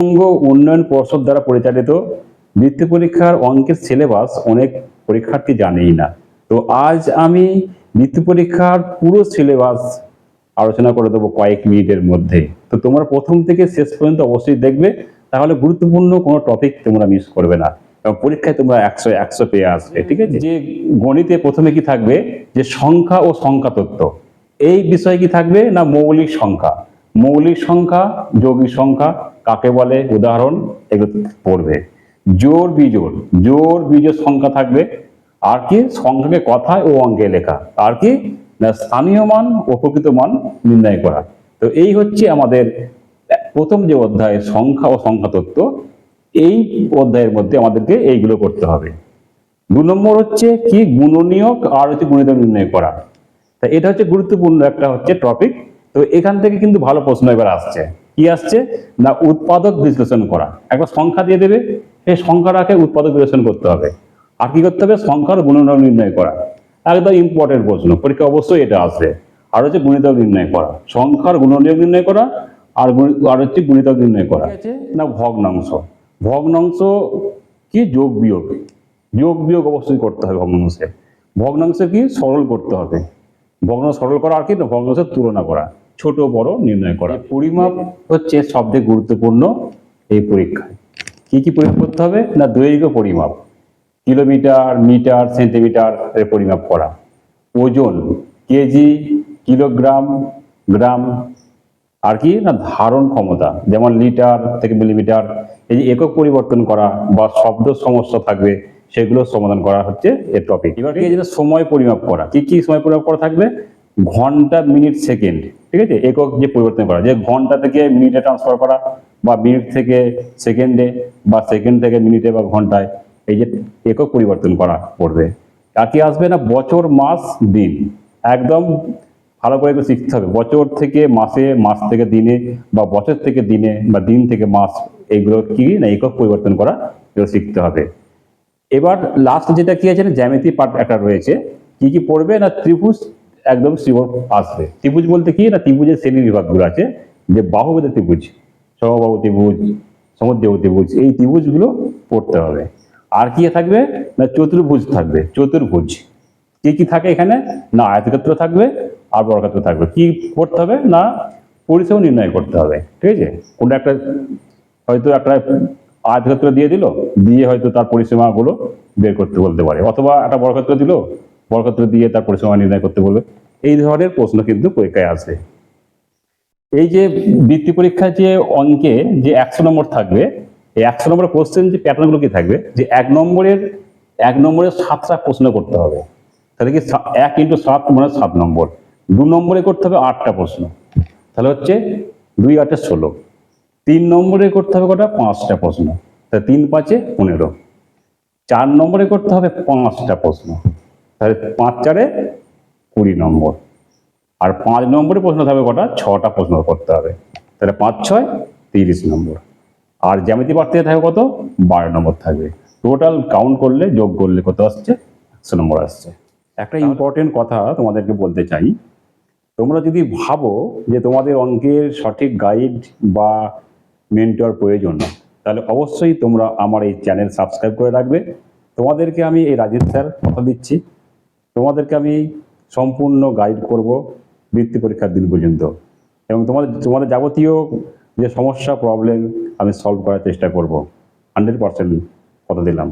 পশ্চিমবঙ্গ উন্নয়ন পর্ষদ দ্বারা পরিচালিত বৃত্তি পরীক্ষার অঙ্কের সিলেবাস অনেক পরীক্ষার্থী জানেই না। তো আজ আমি বৃত্তি পরীক্ষার পুরো সিলেবাস আলোচনা করে দেবো কয়েক মিনিটের মধ্যে। তো তোমরা প্রথম থেকে শেষ পর্যন্ত অবশ্যই দেখবে, তাহলে গুরুত্বপূর্ণ কোনো টপিক তোমরা মিস করবে না এবং পরীক্ষায় তোমরা 100 পেয়ে আসবে। ঠিক আছে, যে গণিতে প্রথমে কি থাকবে, যে সংখ্যা ও সংখ্যা তত্ত্ব। এই বিষয়ে কি থাকবে না, মৌলিক সংখ্যা, মৌলিক সংখ্যা, যৌগিক সংখ্যা কাকে বলে, উদাহরণ, এগুলো পড়বে। জোড় বিজোড়, জোড় বিজোড় সংখ্যা থাকবে। আর কি, সংখ্যাকে কথায় ও অঙ্কে লেখা। আর কি না, স্থানীয় মান ও প্রকৃত মান নির্ণয় করা। তো এই হচ্ছে আমাদের প্রথম যে অধ্যায়, সংখ্যা ও সংখ্যা তত্ত্ব। এই অধ্যায়ের মধ্যে আমাদেরকে এইগুলো করতে হবে। 2 নম্বর হচ্ছে কি, গুণনীয়ক আর হচ্ছে গুণিতক নির্ণয় করা। তা এটা হচ্ছে গুরুত্বপূর্ণ একটা হচ্ছে টপিক। তো এখান থেকে কিন্তু ভালো প্রশ্ন এবার আসছে। কি আসছে না, উৎপাদক বিশ্লেষণ করা। একটা সংখ্যা দিয়ে দেবে, সেই সংখ্যাটাকে উৎপাদক বিশ্লেষণ করতে হবে। আর কি করতে হবে, সংখ্যার গুণনীয়ক নির্ণয় করা। একদম ইম্পর্টেন্ট প্রশ্ন, পরীক্ষা অবশ্যই এটা আসবে। আর হচ্ছে গুণিতক নির্ণয় করা, সংখ্যার গুণনীয়ক নির্ণয় করা, আর হচ্ছে গুণিতক নির্ণয় করা। ঠিক আছে না, ভগ্নাংশ, ভগ্নাংশ কি, যোগ বিয়োগ, যোগ বিয়োগ অবশ্যই করতে হবে ভগ্নাংশে। ভগ্নাংশে কি, সরল করতে হবে। ভগ্নাংশ সরল করা, আর কি না, ভগ্নাংশের তুলনা করা, ছোট বড় নির্ণয় করা। পরিমাপ হচ্ছে সবথেকে গুরুত্বপূর্ণ এই পরীক্ষায়। কি কি পরিমাপ করতে হবে না, দৈর্ঘ্য পরিমাপ, কিলোমিটার, মিটার, সেন্টিমিটার এর পরিমাপ করা। ওজন, কেজি, কিলোগ্রাম, গ্রাম। আর কি না, ধারণ ক্ষমতা, যেমন লিটার থেকে মিলিমিটার। এই যে একক পরিবর্তন করা বা শব্দ সমস্যা থাকবে, সেগুলো সমাধান করা হচ্ছে এর টপিক। এবার কি, যেটা সময় পরিমাপ করা, কি কি সময় পরিমাপ করা থাকবে, ঘন্টা, মিনিট, সেকেন্ড। ঠিক আছে, একক যে পরিবর্তন করা, যে ঘন্টা থেকে মিনিটে ট্রান্সফার করা, বা মিনিট থেকে সেকেন্ডে, বা সেকেন্ড থেকে মিনিটে বা ঘন্টায়, এই যে একক পরিবর্তন করা পড়বে। আর কি আসবে না, বছর, মাস, দিন। একদম ভালো করে একটু শিখতে হবে। বছর থেকে মাসে, মাস থেকে দিনে, বা বছর থেকে দিনে, বা দিন থেকে মাস, এইগুলো কি না, একক পরিবর্তন করা, এগুলো শিখতে হবে। এবার লাস্ট যেটা কি আছে না, জ্যামিতি পার্ট একটা রয়েছে। কি কি পড়বে না, ত্রিভুজ একদম শিওর আসবে। ত্রিভুজ বলতে কি না, ত্রিভুজের শ্রেণী বিভাগগুলো আছে, যে বাহুবেদের ত্রিভুজ, সমবাহু ত্রিভুজ, সমদ্বিবাহু ত্রিভুজ, এই ত্রিভুজগুলো পড়তে হবে। আর কি থাকবে না, চতুর্ভুজ থাকবে, চতুর্ভুজ। কি কি থাকে এখানে না, আয়তক্ষেত্র থাকবে আর বর্গক্ষেত্র থাকবে। কি করতে হবে না, পরিসীমা নির্ণয় করতে হবে। ঠিক আছে, কোনটা একটা হয়তো একটা আয়তক্ষেত্র দিয়ে দিল, দিয়ে হয়তো তার পরিসীমাগুলো বের করতে বলতে পারে, অথবা একটা বর্গক্ষেত্র দিল, বর্গক্ষেত্র দিয়ে তার পরিসীমা নির্ণয় করতে বলবে। এই ধরনের প্রশ্ন কিন্তু পরীক্ষায় আসবে। এই যে বৃত্তি পরীক্ষায় যে অঙ্কে যে 100 নম্বর থাকবে, এই 100 নম্বরের কোশ্চেন যে প্যাটার্নগুলো কি থাকবে, যে 1 নম্বরের 7টা প্রশ্ন করতে হবে। তাহলে কি 1 × 7 মানে 7 নম্বর। 2 নম্বরে করতে হবে 8টা প্রশ্ন, তাহলে হচ্ছে 2 × 8 = 16। 3 নম্বরে করতে হবে কটা, 5টা প্রশ্ন, তাহলে 3 × 5 = 15। 4 নম্বরে করতে হবে 5টা প্রশ্ন, তাহলে 5 × 4 = 20 নম্বর। আর 5 নম্বরে প্রশ্ন থাকবে কটা, 6টা প্রশ্ন করতে হবে, তাহলে 5 × 6 = 30 নম্বর। আর জ্যামিতি পাঠ থেকে থাকবে কত, 12 নম্বর থাকবে। টোটাল কাউন্ট করলে, যোগ করলে কত আসছে, 100 নম্বর আসছে। একটা ইম্পর্টেন্ট কথা তোমাদেরকে বলতে চাই, তোমরা যদি ভাবো যে তোমাদের অঙ্কের সঠিক গাইড বা মেন্টর প্রয়োজন, তাহলে অবশ্যই তোমরা আমার এই চ্যানেল সাবস্ক্রাইব করে রাখবে। তোমাদেরকে আমি, এই রাজীব স্যার কথা দিচ্ছি, তোমাদেরকে আমি সম্পূর্ণ গাইড করব বৃত্তি পরীক্ষার দিন পর্যন্ত, এবং তোমাদের যাবতীয় যে সমস্যা, প্রবলেম আমি সলভ করার চেষ্টা করব। 100% কথা দিলাম।